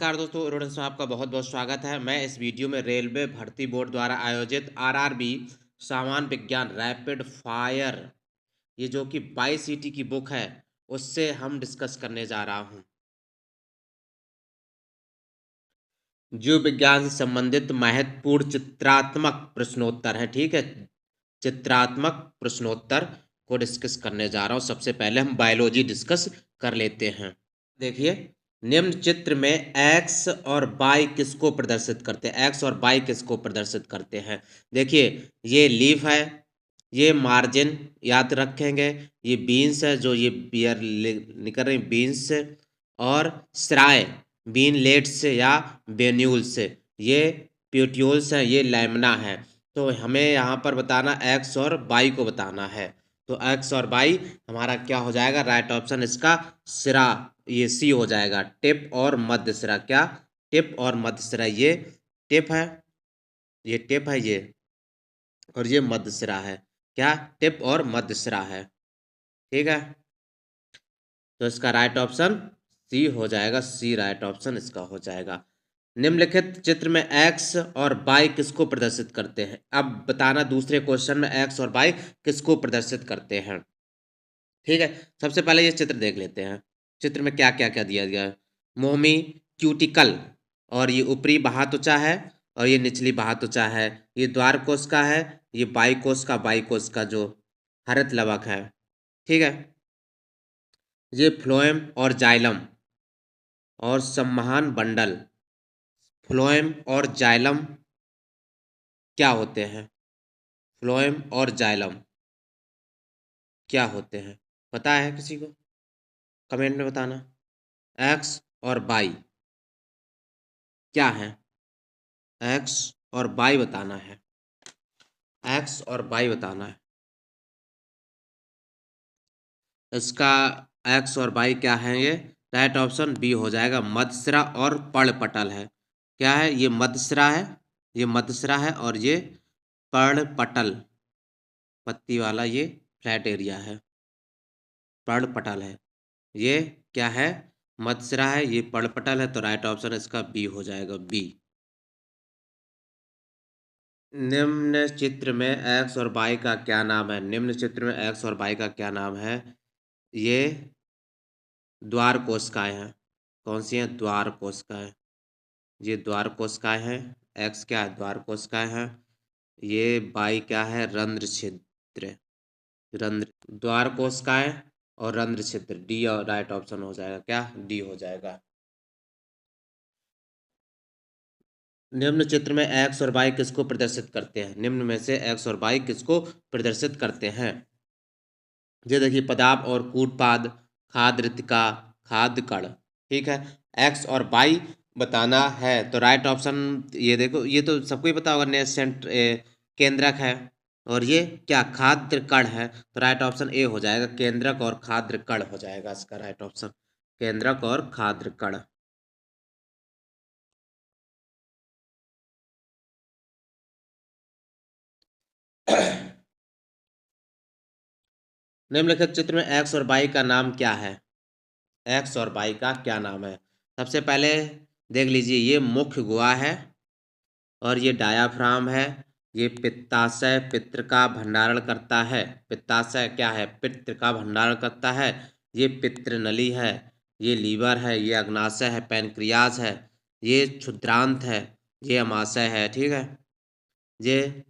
नमस्कार दोस्तों, स्टूडेंट्स में आपका बहुत बहुत स्वागत है। मैं इस वीडियो में रेलवे भर्ती बोर्ड द्वारा आयोजित आरआरबी सामान्य विज्ञान रैपिड फायर, ये जो कि 22 सीटी की बुक है, उससे हम डिस्कस करने जा रहा हूँ। जीव विज्ञान से संबंधित महत्वपूर्ण चित्रात्मक प्रश्नोत्तर है। ठीक है, चित्रात्मक प्रश्नोत्तर को डिस्कस करने जा रहा हूँ। सबसे पहले हम बायोलॉजी डिस्कस कर लेते हैं। देखिए, निम्न चित्र में एक्स और वाई किसको प्रदर्शित करते हैं? एक्स और वाई किसको प्रदर्शित करते हैं? देखिए, ये लीफ है, ये मार्जिन याद रखेंगे, ये बीन्स है, जो ये बियर निकल रही बीन्स से, और स्राय बीनलेट्स या बेन्यूल्स, ये प्यूट्यूल्स है, ये लैमिना है। तो हमें यहाँ पर बताना एक्स और वाई को बताना है। तो एक्स और वाई हमारा क्या हो जाएगा? राइट ऑप्शन इसका सिरा, ये सी हो जाएगा। टिप और मध्य सिरा, क्या? टिप और मध्य सिरा। ये टिप है, ये टिप है, ये और ये मध्य सिरा है। क्या? टिप और मध्य सिरा है। ठीक है, तो इसका राइट ऑप्शन सी हो जाएगा। सी राइट ऑप्शन इसका हो जाएगा। निम्नलिखित चित्र में एक्स और वाई किसको प्रदर्शित करते हैं? अब बताना दूसरे क्वेश्चन में एक्स और वाई किसको प्रदर्शित करते हैं। ठीक है, सबसे पहले ये चित्र देख लेते हैं। चित्र में क्या क्या क्या दिया गया है? मोमी क्यूटिकल, और ये ऊपरी बाह्य त्वचा है, और ये निचली बाह्य त्वचा है। ये द्वार कोश का है, ये बाई कोश का जो हरित लवक है। ठीक है, ये फ्लोएम और जाइलम और सम्वहन बंडल। फ्लोएम और जाइलम क्या होते हैं? फ्लोएम और जाइलम क्या होते हैं? पता है किसी को? कमेंट में बताना। एक्स और वाई क्या है? एक्स और वाई बताना है। एक्स और वाई बताना है। इसका एक्स और वाई क्या है? ये राइट ऑप्शन बी हो जाएगा, मध्यसिरा और पर्णपटल है। क्या है? ये मध्यसिरा है, ये मध्यसिरा है, और ये पर्णपटल, पत्ती वाला ये फ्लैट एरिया है, पर्णपटल है। ये क्या है? मध्यसिरा है, ये पर्णपटल है। तो राइट ऑप्शन इसका बी हो जाएगा, बी। निम्न चित्र में एक्स और वाई का क्या नाम है? निम्न चित्र में एक्स और वाई का क्या नाम है? ये द्वार कोशिकाएं हैं। कौन सी हैं? द्वार कोशिकाएं। ये द्वार कोशिकाएं हैं। एक्स क्या है? द्वार कोशिकाएं हैं। ये वाई क्या है? रंध्र छिद्र, रंध्र द्वार कोशिकाएं और रंध्र छिद्र। डी और राइट ऑप्शन हो जाएगा, क्या? डी हो जाएगा। निम्न चित्र में एक्स और वाई किसको प्रदर्शित करते हैं? निम्न में से एक्स और वाई किसको प्रदर्शित करते हैं? ये देखिए, पदार्थ और कूटपाद, खाद्य रितिका, खाद्य कण। ठीक है, एक्स और वाई बताना है। तो राइट ऑप्शन, ये देखो, ये तो सबको ही पता होगा, नेसेंट केंद्रक है, और ये क्या? खाद्य कण है। तो राइट ऑप्शन ए हो जाएगा, केंद्रक और खाद्य कण हो जाएगा इसका राइट ऑप्शन, केंद्रक और खाद्य कण। निम्नलिखित चित्र में एक्स और वाई का नाम क्या है? एक्स और वाई का क्या नाम है? सबसे पहले देख लीजिए, ये मुख्य गुहा है, और ये डायाफ्राम है। ये पित्ताशय पित्र का भंडारण करता है। पित्ताशय क्या है? पित्र का भंडारण करता है। ये पित्र नली है, ये लीवर है, ये अग्नाशय है, पैनक्रियाज है, ये क्षुद्रांत है, ये अमाशय है। ठीक है, ये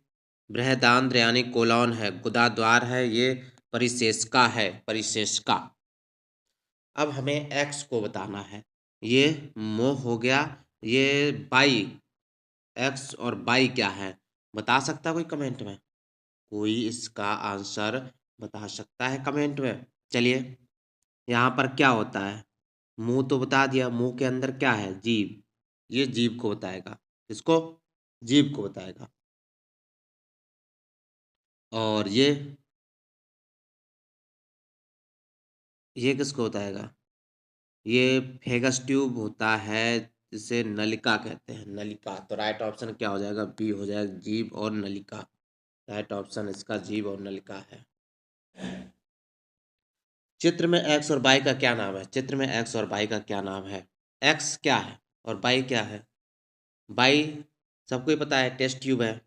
बृहदांत्र यानी कोलॉन है, गुदाद्वार है, ये परिशेषका है, परिशेषका। अब हमें एक्स को बताना है। ये मोह हो गया, ये बाई, एक्स और बाई क्या है? बता सकता कोई कमेंट में? कोई इसका आंसर बता सकता है कमेंट में? चलिए, यहाँ पर क्या होता है? मुंह तो बता दिया, मुंह के अंदर क्या है? जीभ। ये जीभ को बताएगा। इसको जीभ को बताएगा। और ये किसको बताएगा? ये फेगस ट्यूब होता है, जिसे नलिका कहते हैं, नलिका। तो राइट ऑप्शन क्या हो जाएगा? बी हो जाएगा, जीभ और नलिका। राइट ऑप्शन इसका जीभ और नलिका है। चित्र में एक्स और वाई का क्या नाम है? चित्र में एक्स और वाई का क्या नाम है? एक्स क्या है? और बाई क्या है? बाई सबको ही पता है, टेस्ट ट्यूब है।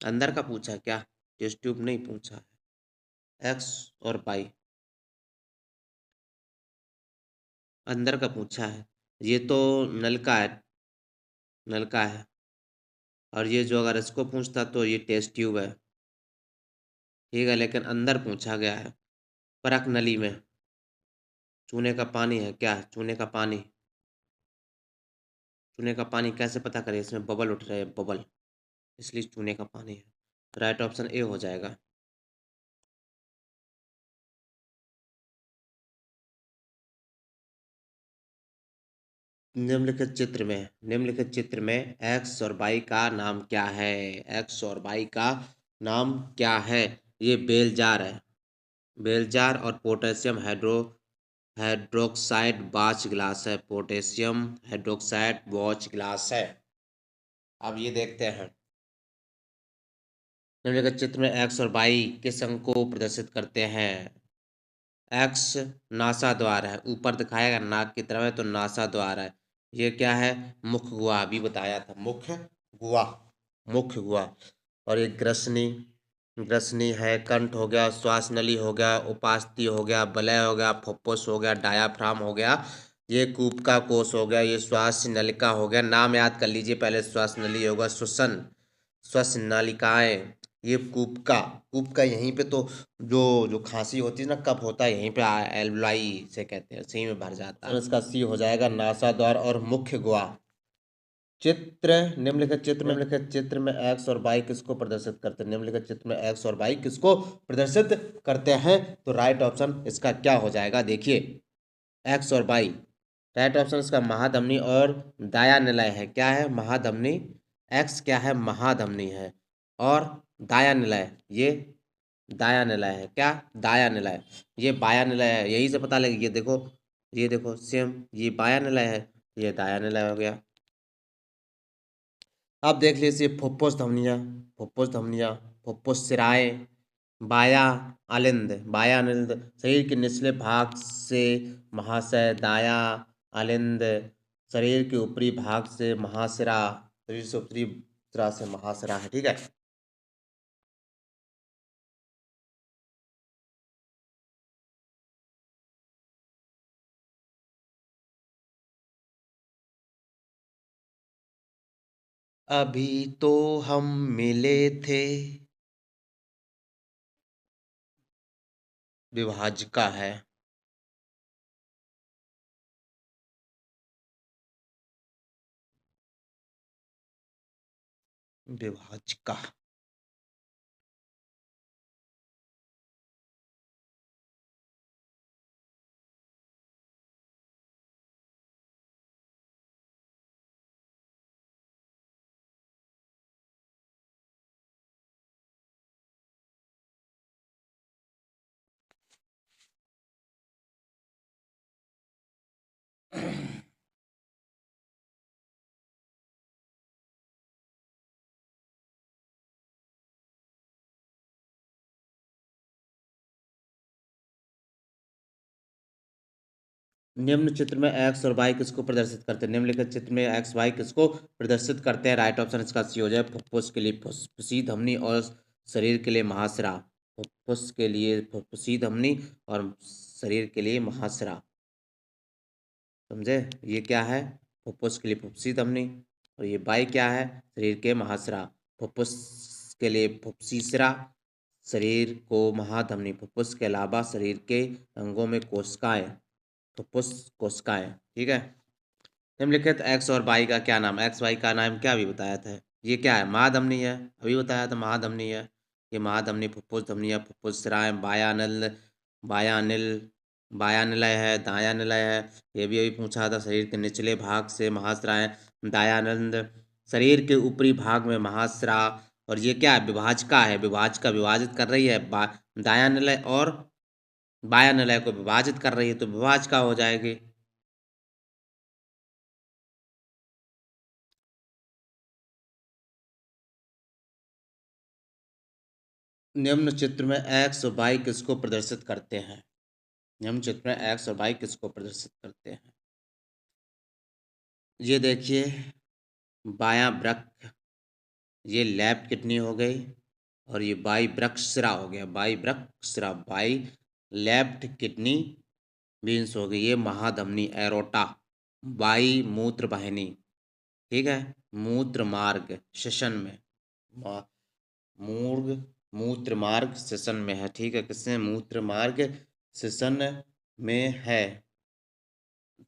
अंदर का पूछा क्या? टेस्ट ट्यूब नहीं पूछा है। एक्स और बाई अंदर का पूछा है। ये तो नलका है, नलका है। और ये जो अगर इसको पूछता तो ये टेस्ट ट्यूब है, ठीक है, लेकिन अंदर पूछा गया है, परख नली में। चूने का पानी है क्या? चूने का पानी, चूने का पानी कैसे पता करें? इसमें बबल उठ रहे हैं, बबल, इसलिए चूने का पानी है। राइट ऑप्शन ए हो जाएगा। निम्नलिखित चित्र में एक्स और वाई का नाम क्या है? एक्स और वाई का नाम क्या है? ये बेलजार है, बेलजार, और पोटेशियम हाइड्रोक्साइड वॉच ग्लास है। पोटेशियम हाइड्रोक्साइड वॉच ग्लास है। अब ये देखते हैं, निम्नलिखित चित्र में एक्स और वाई किस अंक को प्रदर्शित करते हैं? एक्स नासा द्वार है, ऊपर दिखाएगा नाक की तरफ है तो नासा द्वार है। ये क्या है? मुख गुहा, अभी बताया था, मुख्य गुहा, मुख्य गुहा। और ये ग्रसनी, ग्रसनी है, कंठ हो गया, श्वास नली हो गया, उपास्थि हो गया, वलय हो गया, फुफ्फुस हो गया, डायाफ्राम हो गया, ये कूपका कोश हो गया, ये श्वास नलिका हो गया। नाम याद कर लीजिए पहले, श्वास नली होगा श्वसन, श्वसन नालिकाएं, ये कूपका, कूपका यहीं पे तो जो जो खांसी होती है ना, कफ होता है यहीं पे, एल्वलाई से कहते हैं, सही में भर जाता है। इसका सी हो जाएगा नासा द्वार और मुख्य गुहा। निम्नलिखित चित्र में एक्स और वाई किसको प्रदर्शित करते हैं? निम्नलिखित चित्र में एक्स और वाई किसको प्रदर्शित करते हैं? तो राइट ऑप्शन इसका क्या हो जाएगा? देखिए, एक्स और वाई, राइट ऑप्शन इसका महाधमनी और दाया निलय है। क्या है? महाधमनी। एक्स क्या है? महाधमनी है। और दाया निलय, ये दाया निलय है। क्या? दाया निलय। ये बाया निलय है, यही से पता लगे। ये देखो सेम, ये बाया निलय है, ये दाया निलय हो गया। अब देख लीजिए फुफ्फुस धमनियाँ, फुफ्फुस धमनियाँ, फुफ्फुस सिराएं, बाया अलिंद, बाया अलिंद शरीर के निचले भाग से महाशय, दाया अलिंद शरीर के ऊपरी भाग से महाशिरा, शरीर से ऊपरी तरह से महाशिरा है, ठीक है। अभी तो हम मिले थे, विभाजिका है, विभाजिका। निम्न चित्र में एक्स और वाई किसको प्रदर्शित करते हैं? निम्नलिखित चित्र में एक्स वाई किसको प्रदर्शित करते हैं? राइट ऑप्शन इसका सी हो जाए, फुफ्फुस के लिए फुफ्फुसी धमनी और शरीर के लिए महाशिरा। फुफ्फुस के लिए फुफ्फुसी धमनी और शरीर के लिए महाशिरा, समझे? ये क्या है? फुफ्फुस के लिए फुफ्फुसी धमनी, और ये वाई क्या है? शरीर के महाशिरा। फुफ्फुस के लिए फुफ्फुसी सिरा, शरीर को महाधमनी। फुफ्फुस के अलावा शरीर के अंगों में कोशिकाएं, फुफ्फुस कोशिकाएं, ठीक है। निम्नलिखित एक्स और वाई का क्या नाम? एक्स वाई का नाम क्या अभी बताया था? ये क्या है? महाधमनी है, अभी बताया था महाधमनी है। ये महाधमनी, फुफ्फुस धमनी है, फुफ्फुस सिराएं, बायानल, बायानिल, बायानिलय है, दाया निलय है। ये भी अभी पूछा था। शरीर के निचले भाग से महाशिराएं, दायानंद, शरीर के ऊपरी भाग में महाशिरा। और ये क्या है? विभाजिका है, विभाजिका विभाजित कर रही है, दाया निलय और बाया निलय को विभाजित कर रही है, तो विभाजिका हो जाएगी। निम्न चित्र में एक्स और वाई किसको प्रदर्शित करते हैं? निम्न चित्र में एक्स और वाई किसको प्रदर्शित करते हैं? ये देखिए बायां वृक्क, ये लेफ्ट किडनी हो गई, और ये बाई वृक्कशिरा हो गया, बाई वृक्कशिरा, बाई लेफ्ट किडनी बीन्स हो गई। ये महाधमनी एरोटा, बाई मूत्र वाहिनी, ठीक है, मूत्र मार्ग श्वसन में, मूर्ग मूत्र मार्ग श्वसन में है, ठीक है, किसमें, मूत्र मार्ग श्वसन में है,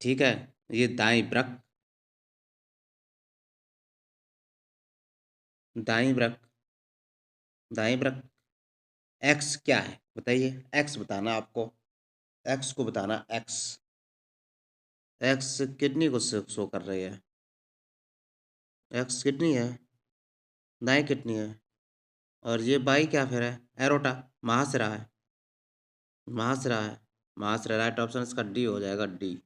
ठीक है। ये दाई वृक्क, दाई वृक्क, दाई वृक्क, एक्स क्या है बताइए, एक्स बताना आपको, एक्स को बताना, एक्स, एक्स किडनी को शो कर रही है, एक्स किडनी है, दाई किडनी है, और ये बाई क्या फिर है, एरोटा, महासरा है, महासरा है, महासरा, राइट ऑप्शन इसका डी हो जाएगा, डी।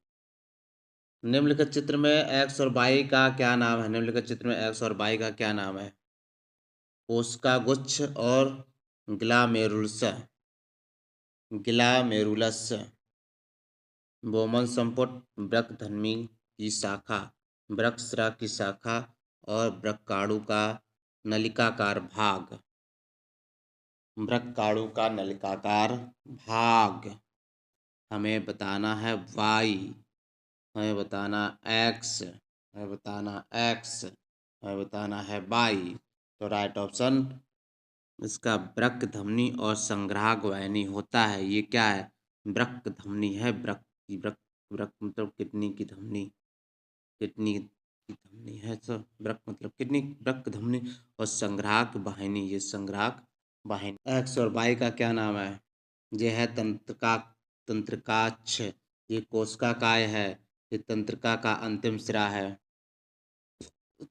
निम्नलिखित चित्र में एक्स और वाई का क्या नाम है, निम्नलिखित चित्र में एक्स और वाई का क्या नाम है, कोशिका गुच्छ और ग्लामेरुलस, ग्लामेरुलस, बोमन संपुट, वृक्कधमनी की शाखा, वृक्कशिरा की शाखा, और वृक्काणु का नलिकाकार भाग, वृक्काणु का नलिकाकार भाग। हमें बताना है वाई, हमें बताना एक्स, हमें बताना एक्स, हमें बताना है बाई। तो राइट ऑप्शन इसका वृक्कधमनी और संग्राहक वाहिनी होता है। ये क्या है, वृक्कधमनी है, वृक्क की, वृक्क, वृक्क मतलब किडनी की धमनी, किडनी की धमनी है, तो वृक्क मतलब किडनी, वृक्कधमनी, और संग्राहक वाहिनी, ये संग्राहक वाहिनी। एक्स और वाई का क्या नाम है, ये है तंत्रिका, तंत्रिकाक्ष, ये कोशिका काय है, ये तंत्रिका का अंतिम सिरा है,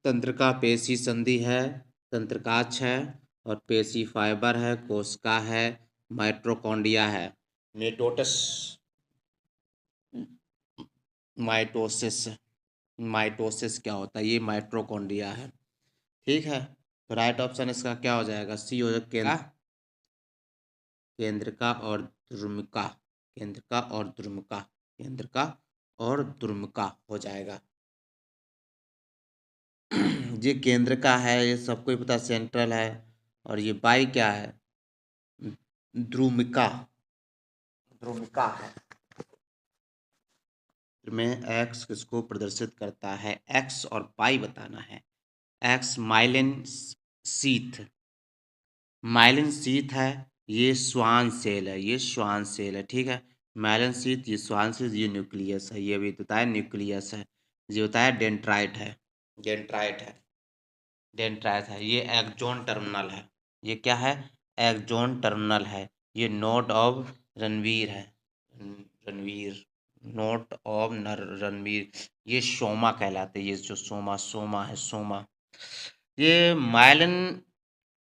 तंत्रिका पेशी संधि है, तंत्रिकाक्ष है, और पेशी फाइबर है, कोशिका है, माइटोकॉन्ड्रिया है, मेटोटस, माइटोसिस, माइटोसिस क्या होता है, ये माइटोकॉन्ड्रिया है, ठीक है। तो राइट ऑप्शन इसका क्या हो जाएगा, सी हो जाएगा, केंद्रिका और द्रुमिका, केंद्रिका और द्रुमिका, केंद्रिका और द्रुमिका हो जाएगा। ये केंद्रिका है, ये सबको ही पता, सेंट्रल है, और ये बाई क्या है, द्रुमिका, द्रुमिका है। में एक्स किसको प्रदर्शित करता है, एक्स और पाई बताना है। X myelin sheath, myelin sheath है, ये श्वान सेल है, ये श्वान सेल है, ठीक है, माइलिन शीथ, ये श्वान सेल, ये न्यूक्लियस है, ये भी बताया न्यूक्लियस है, ये बताया डेंड्राइट है, डेंड्राइट है, डेंड्राइट है, ये एक्सोन टर्मिनल है, ये क्या है, एक्सोन टर्मिनल है, ये नोड ऑफ रणवीर है, रणवीर, नोट ऑफ नर रणवीर, ये सोमा कहलाते, ये जो सोमा, सोमा है, सोमा। ये माइलिन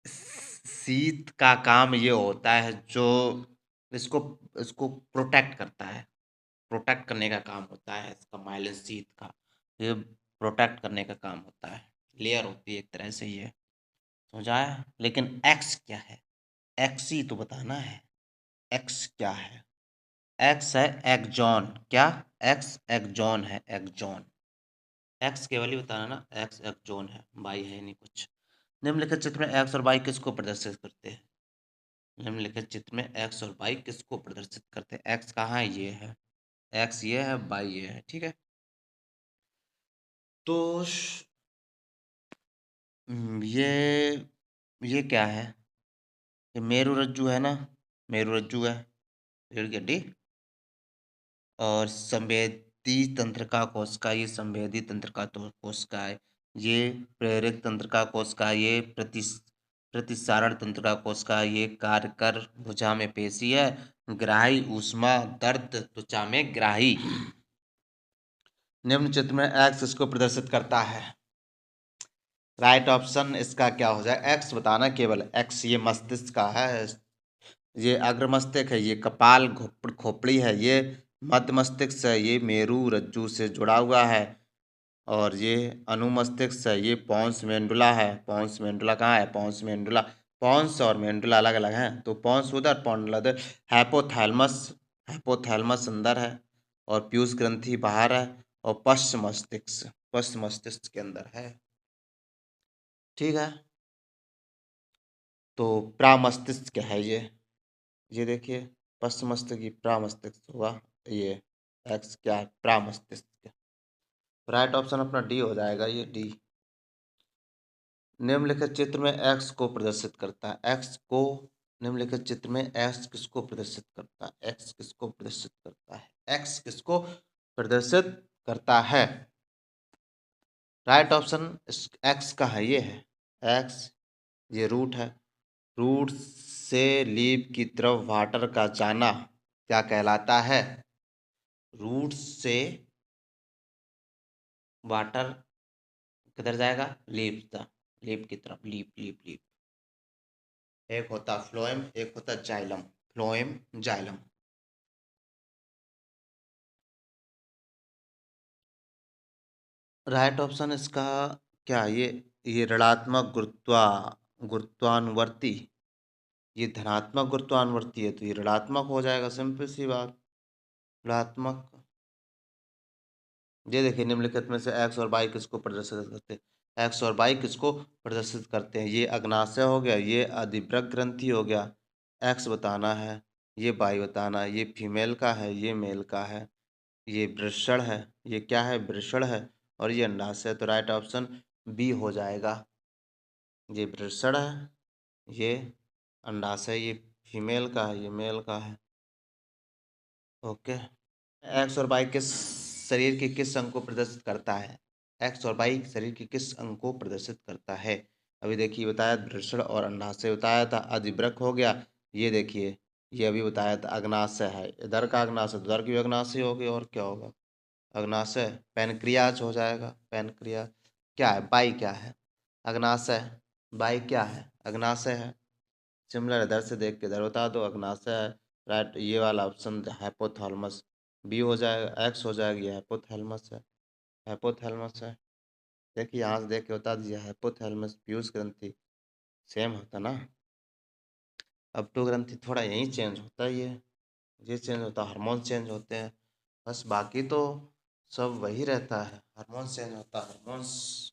शीत का काम ये होता है, जो इसको इसको प्रोटेक्ट करता है, प्रोटेक्ट करने का काम होता है इसका, माइलिन शीत का, ये प्रोटेक्ट करने का काम होता है, लेयर होती है एक तरह से ये, समझा है। लेकिन एक्स क्या है, एक्स ही तो बताना है, एक्स क्या है, एक्स है एक्सॉन, क्या, एक्स एक्सॉन है, एक्सॉन, एक्स केवल ही बताना ना, एक्स एक्सॉन है, वाई है नहीं कुछ। निम्नलिखित चित्र में एक्स और वाई किसको प्रदर्शित करते हैं, निम्नलिखित चित्र में एक्स और वाई किसको प्रदर्शित करते हैं, एक्स कहाँ है, ये है, एक्स ये है, वाई ये है, ठीक है। तो ये क्या है, ये मेरुरज्जु है ना, मेरुरज्जु है, रीढ़ की हड्डी, और संवेदी तंत्रिका कोशिका, ये संवेदी तंत्रिका कोशिका है, ये प्रेरक तंत्रिका कोशिका, ये प्रतिसारण तंत्रिका कोशिका, ये कार्यकर भुजा में पेशी है, ग्राही ऊष्मा दर्द त्वचा में ग्राही। निम्न चित्र में एक्स इसको प्रदर्शित करता है, राइट ऑप्शन इसका क्या हो जाए, एक्स बताना केवल, एक्स ये मस्तिष्क का है, ये अग्र मस्तिष्क है, ये कपाल खोपड़ी है, ये मध्य मस्तिष्क है, ये मेरु रज्जु से जुड़ा हुआ है, और ये अनुमस्तिष्क है, ये पॉन्स मेंडुला है, पॉन्स मेंडुला कहाँ है, पॉन्स मेंडुला, पॉन्स और मेंडुला अलग अलग हैं, तो पॉन्स उधर, पॉन्डुला उधर, हाइपोथैलेमस, हाइपोथैलेमस अंदर है, और पीयूष ग्रंथि बाहर है, और पश्च मस्तिष्क, पश्च मस्तिष्क के अंदर है। ठीक है, तो प्रामस्तिष्क क्या है ये देखिए, पश्च मस्तिष्क की प्रामस्तिष्क हुआ, ये एक्स क्या है, प्रामस्तिष्क। राइट ऑप्शन अपना डी हो जाएगा, ये डी। निम्नलिखित चित्र में एक्स को प्रदर्शित करता है, एक्स को, निम्नलिखित चित्र में एक्स किसको प्रदर्शित करता है, एक्स किसको प्रदर्शित करता है, एक्स किसको प्रदर्शित करता है। राइट ऑप्शन एक्स का है, ये है एक्स, ये रूट है। रूट से लीफ की तरफ वाटर का जाना क्या कहलाता है, रूट से वाटर किधर जाएगा, लीफ, लीफ की तरफ, लीफ लीफ लीफ। एक होता फ्लोएम, एक होता xylem, phloem xylem. Right option इसका क्या, ये ऋणात्मक गुरुत्वानुवर्ती, ये धनात्मक गुरुत्वानुवर्ती है तो ये ऋणात्मक हो जाएगा, सिंपल सी बात, ऋणात्मक। ये देखिए, निम्नलिखित में से एक्स और वाई किसको प्रदर्शित करते हैं, एक्स और वाई किसको प्रदर्शित करते हैं, ये अग्नाशय हो गया, ये अधिवृक्क ग्रंथि हो गया, एक्स बताना है, ये वाई बताना है, ये फीमेल का है, ये मेल का है, ये वृषण है, ये क्या है, वृषण है, और ये अंडाशय। तो राइट ऑप्शन बी हो जाएगा, ये वृषण है, ये अंडाशय, ये फीमेल का है, ये मेल का है। ओके, एक्स और वाई किस शरीर के किस अंग को प्रदर्शित करता है, एक्स और वाई शरीर के किस अंग को प्रदर्शित करता है। अभी देखिए बताया वृषण और अंडाशय बताया था, अधिवृक्क हो गया, ये देखिए ये अभी बताया था अग्नाशय है, इधर का अग्नाशय उधर की भी अग्नाशय होगी, और क्या होगा, अग्नाशय पैनक्रियाज हो जाएगा, पैनक्रियाज। क्या है, बाई क्या है, अग्नाशय, बाई क्या है, अग्नाशय है। सिमिलर इधर से देख के इधर बता दो, अग्नाशय है। राइट, ये वाला ऑप्शन हाइपोथैलेमस, बी हो जाएगा, एक्स हो जाएगा, ये हाइपोथैलेमस है, हाइपोथैलेमस है। देखिए यहाँ से देख के बता दीजिए, हाइपोथैलेमस पीयूष ग्रंथि सेम होता ना, अब टू ग्रंथि थोड़ा यही चेंज होता है, ये चेंज होता है, हार्मोन चेंज होते हैं बस, बाकी तो सब वही रहता है, हार्मोन चेंज होता है, हार्मोन्स।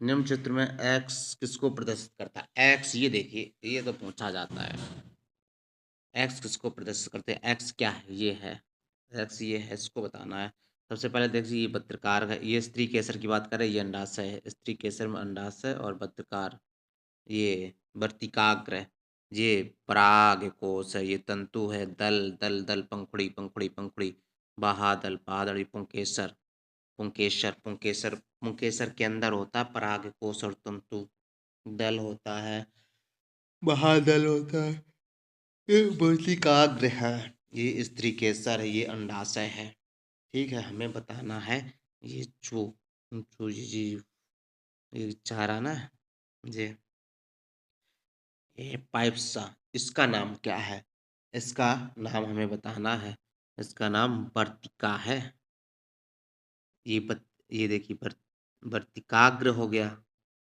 निम्न चित्र में एक्स किसको प्रदर्शित करता है, एक्स, ये देखिए ये तो पूछा जाता है, एक्स किसको प्रदर्शित करते हैं, एक्स क्या है, ये है एक्स, ये है, इसको बताना है। सबसे पहले देखिए, ये पत्रकार है, ये स्त्री केसर की बात करें, ये अंडाशय है, स्त्री केसर में अंडाशय और पत्रकार, ये वर्तिकाग्र, ये पराग कोश है, ये तंतु है, दल दल दल, पंखुड़ी पंखुड़ी पंखुड़ी, बाहादल बादड़ी, पुंकेसर पुंकेसर पुंकेसर, पुंकेसर के अंदर होता है पराग कोश और तंतु, दल होता है, महादल होता है, ये वर्तिकाग्र है, ये स्त्री केसर है, ये अंडाशय है। ठीक है, हमें बताना है ये जो ये चाह रहा ना, ये पाइप्सा, इसका नाम क्या है, इसका नाम हमें बताना है, इसका नाम वर्तिका है। ये देखिए वर्तिकाग्र हो गया,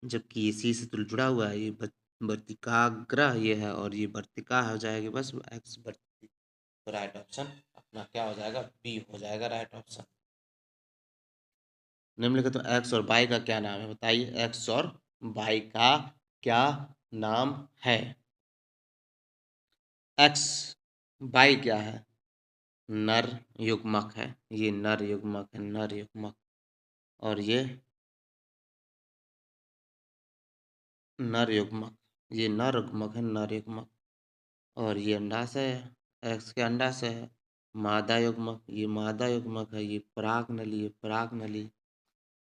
जबकि इसी से तो जुड़ा हुआ है, ये वर्तिकाग्र ये है, और ये वर्तिका हो जाएगी, बस एक्स वर्ति। तो राइट ऑप्शन अपना क्या हो जाएगा, बी हो जाएगा राइट ऑप्शन। निम्नलिखित तो एक्स और वाई का क्या नाम है, बताइए, एक्स और वाई का क्या नाम है, एक्स, वाई क्या है, नर युग्मक है, ये नर युग्मक है, नर युग्मक, और ये नर युग्मक, ये नर युग्मक है, नर युग्मक, और ये अंडाशय है, एक्स के अंडाशय है, मादा युग्मक, ये मादा युग्मक है, ये परागनली, ये परागनली,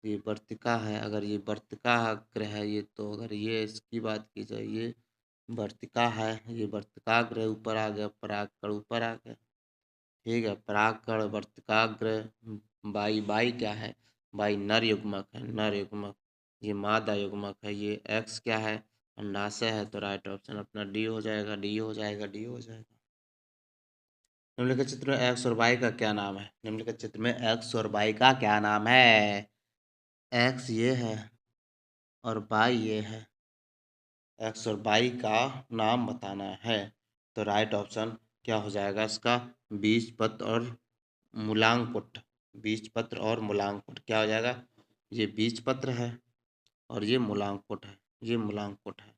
ये वर्तिका है, अगर ये वर्तिकाग्र है, ये तो अगर ये इसकी बात की जाए, ये वर्तिका है, ये वर्तिकाग्र ऊपर आ गया, परागकण ऊपर आ गया। ठीक है, परागकण वर्तिकाग्र, बाई, बाई क्या है, बाई नर युग्मक है, नर युग्मक, ये मादा युग्मक है, ये एक्स क्या है, अंडाशय है, तो राइट ऑप्शन अपना डी हो जाएगा, डी हो जाएगा, डी हो जाएगा। निम्नलिखित चित्र में एक्स और वाई का क्या नाम है, निम्नलिखित चित्र में एक्स और वाई का क्या नाम है, एक्स ये है और वाई ये है, एक्स और वाई का नाम बताना है, तो राइट ऑप्शन क्या हो जाएगा इसका, बीजपत्र और मूलांक पुट, बीजपत्र और मूलांकुट क्या हो जाएगा? ये बीजपत्र है और ये मूलांकुट है, ये मूलांकुट है।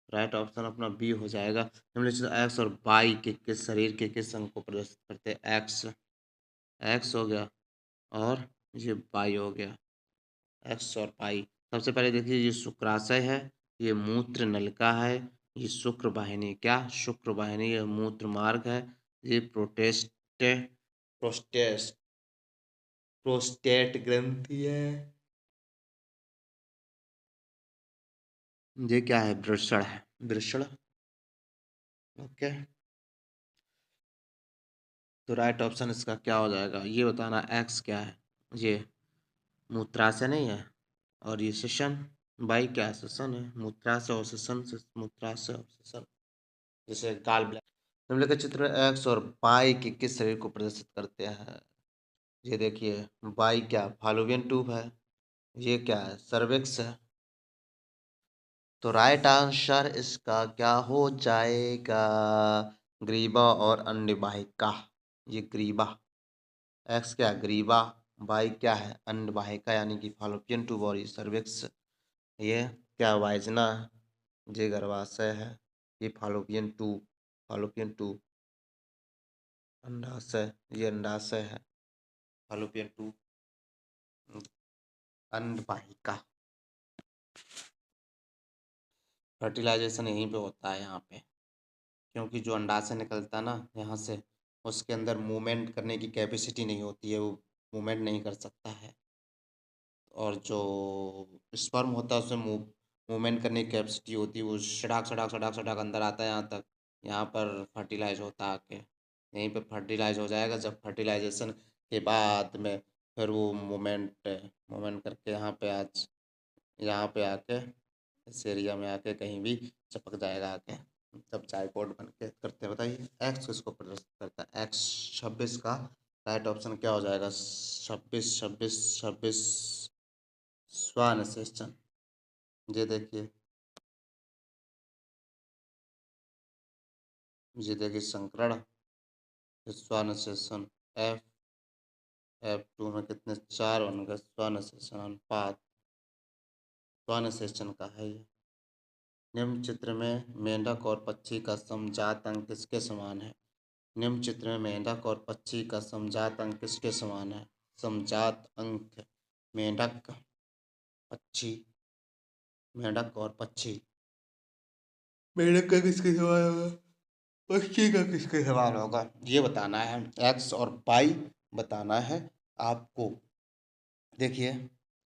राइट ऑप्शन अपना बी हो जाएगा। निम्नलिखित एक्स और वाई के किस शरीर के किस अंग को प्रदर्शित करते हैं? एक्स, एक्स हो गया और ये वाई हो गया, एक्स और वाई। सबसे पहले देखिए ये शुक्राशय है, ये मूत्र नलिका है, ये शुक्र वाहिनी, क्या शुक्र वाहिनी, ये मूत्र मार्ग है, ये प्रोस्टेट प्रोस्टेट ग्रंथि है, ये क्या है? वृषण है, वृषण। ओके, तो राइट ऑप्शन इसका क्या हो जाएगा? ये बताना एक्स क्या है? ये मूत्राशय नहीं है और ये श्वसन, बाई क्या है? श्वसन है, मूत्राशय और श्वसन से मूत्राशय और श्वसन, जैसे गाल ब्लैक। निम्नलिखित चित्र में एक्स और वाई के किस शरीर को प्रदर्शित करते हैं? ये देखिए वाई क्या फालोपियन ट्यूब है, ये क्या है? सर्विक्स है। तो राइट आंसर इसका क्या हो जाएगा? ग्रीवा और अंडवाहिका, ये ग्रीवा, एक्स क्या ग्रीवा, वाई क्या है? अंडवाहिका यानी कि फालोपियन ट्यूब और ये सर्विक्स, ये क्या वाइजना है, ये गर्भाशय है, ये फालोपियन ट्यूब, फालोपियन ट्यूब, अंडाशय, ये अंडाशय है, फालोपियन ट्यूब, अंडवाहिका। फर्टिलाइजेशन यहीं पे होता है यहाँ पे, क्योंकि जो अंडा से निकलता है ना यहाँ से, उसके अंदर मूवमेंट करने की कैपेसिटी नहीं होती है, वो मूवमेंट नहीं कर सकता है। और जो स्पर्म होता है उसमें मूवमेंट करने की कैपेसिटी होती है, वो सड़ाक सड़ाक सड़ाक सड़ाक अंदर आता है यहाँ तक, यहाँ पर फर्टिलाइज होता है आके, यहीं पे फर्टिलाइज हो जाएगा। जब फर्टिलाइजेशन के बाद में फिर वो मूवमेंट मूवमेंट करके यहाँ पे आके इस एरिया में आके कहीं भी चिपक जाएगा आके, तब जायकोट बन के करते हैं। बताइए एक्स किसको प्रदर्शित करता है? एक्स 26 का राइट ऑप्शन क्या हो जाएगा? 26 26 26 श्वान सेशन, ये देखिए, ये देखिए संकरण, श्वान सेशन, एफ F2 में कितने 4 बन गए, श्वान सेशन अनुपात, श्वान सेशन का है ये। निम्न चित्र में मेंढक और पक्षी का समजात अंग किसके समान है? निम्न चित्र में मेंढक और पक्षी का समजात अंग किसके समान है? समजात अंक मेंढक, पक्षी, मेंढक और पक्षी, मेंढक का किसके समान होगा, पक्षी का किसके समान होगा, ये बताना है। एक्स और वाई बताना है आपको। देखिए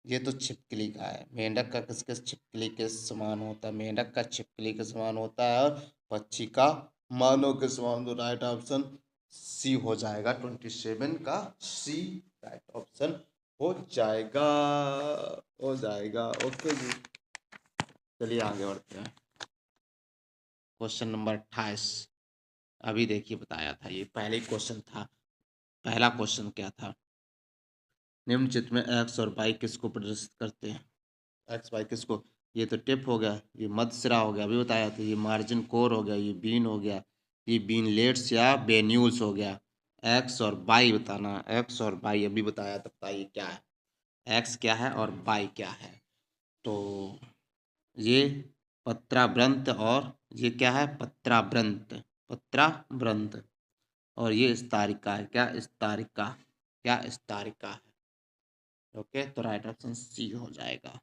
ये तो छिपकली का है, मेंढक का किसके छिपकली के समान होता है? मेंढक का छिपकली के समान होता है और पक्षी का मानव के समान। तो राइट ऑप्शन सी हो जाएगा, 27 का सी राइट ऑप्शन हो जाएगा, हो जाएगा। ओके जी, चलिए आगे बढ़ते हैं। क्वेश्चन नंबर 28, अभी देखिए बताया था, ये पहले ही क्वेश्चन था। पहला क्वेश्चन क्या था? निम्न चित्र में एक्स और वाई किसको प्रदर्शित करते हैं? एक्स वाई किसको? ये तो टिप हो गया, ये मध्यसिरा हो गया, अभी बताया था, ये मार्जिन कोर हो गया, ये बीन हो गया, ये बीनलेट्स या बेन्यूल्स हो गया। एक्स और वाई बताना, एक्स और वाई अभी बताया था, बताइए क्या है? एक्स क्या है और वाई क्या है? तो ये पत्राव्रंत और ये क्या है? पत्राव्रंत, पत्राव्रंत, और ये स्तरिका है, क्या स्तरिका, क्या स्तरिका है। ओके, तो राइट ऑप्शन सी हो जाएगा।